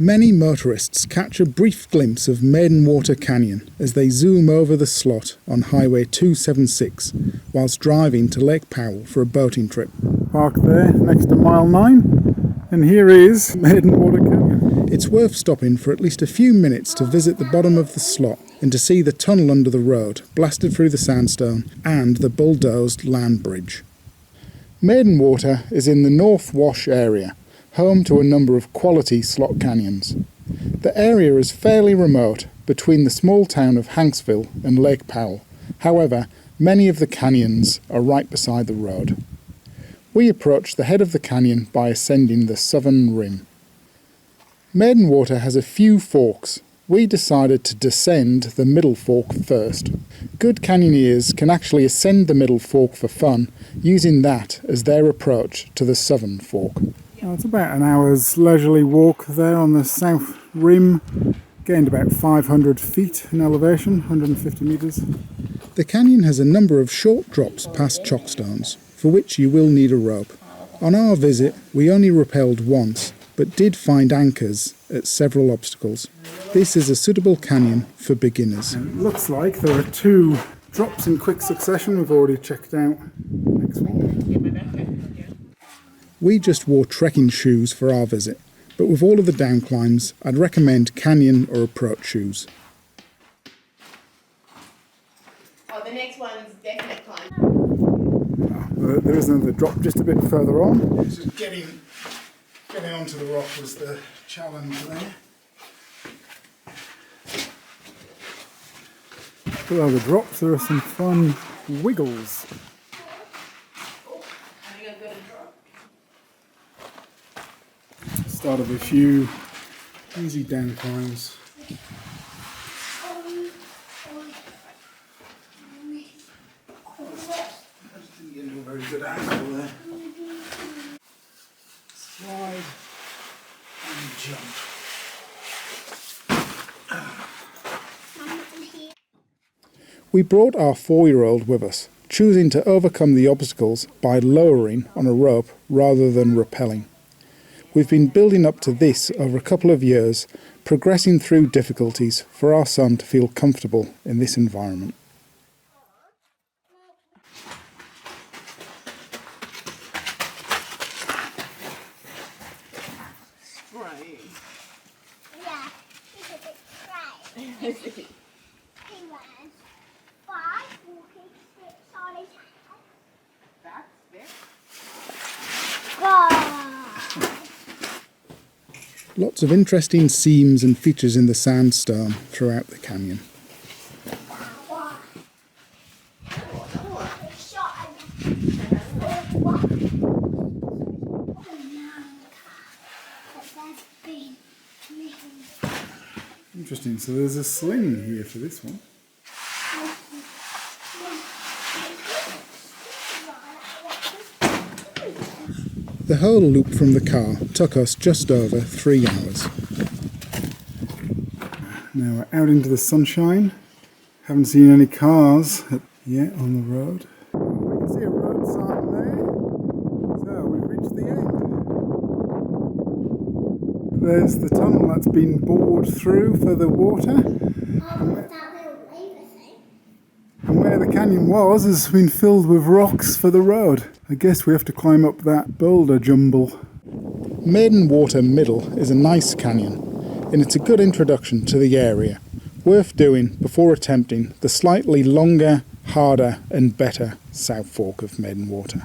Many motorists catch a brief glimpse of Maidenwater Canyon as they zoom over the slot on Highway 276 whilst driving to Lake Powell for a boating trip. Park there next to mile 9, and here is Maidenwater Canyon. It's worth stopping for at least a few minutes to visit the bottom of the slot and to see the tunnel under the road, blasted through the sandstone, and the bulldozed land bridge. Maidenwater is in the North Wash area, home to a number of quality slot canyons. The area is fairly remote between the small town of Hanksville and Lake Powell. However, many of the canyons are right beside the road. We approach the head of the canyon by ascending the southern rim. Maidenwater has a few forks. We decided to descend the middle fork first. Good canyoneers can actually ascend the middle fork for fun, using that as their approach to the southern fork. Well, it's about an hour's leisurely walk there on the south rim, gained about 500 feet in elevation, 150 metres. The canyon has a number of short drops past chockstones, for which you will need a rope. On our visit, we only rappelled once, but did find anchors at several obstacles. This is a suitable canyon for beginners. It looks like there are 2 drops in quick succession. We've already checked out. Next one. We just wore trekking shoes for our visit, but with all of the down climbs, I'd recommend canyon or approach shoes. Oh, the next one's definite climb. There is another drop just a bit further on. Just getting onto the rock was the challenge there. Below the drops there are some fun wiggles. Start of a few easy down climbs. I just didn't get into a very good angle there. Slide and jump. We brought our 4-year-old with us, choosing to overcome the obstacles by lowering on a rope rather than rappelling. We've been building up to this over a couple of years, progressing through difficulties for our son to feel comfortable in this environment. Right. Yeah, it's a bit right. Five walking strips on his head. That's there. Lots of interesting seams and features in the sandstone throughout the canyon. Interesting, so there's a sling here for this one. The whole loop from the car took us just over 3 hours. Now we're out into the sunshine. Haven't seen any cars yet on the road. We can see a road sign there. So we've reached the end. There's the tunnel that's been bored through for the water. And where the canyon was has been filled with rocks for the road. I guess we have to climb up that boulder jumble. Maidenwater Middle is a nice canyon, and it's a good introduction to the area, worth doing before attempting the slightly longer, harder and better South Fork of Maidenwater.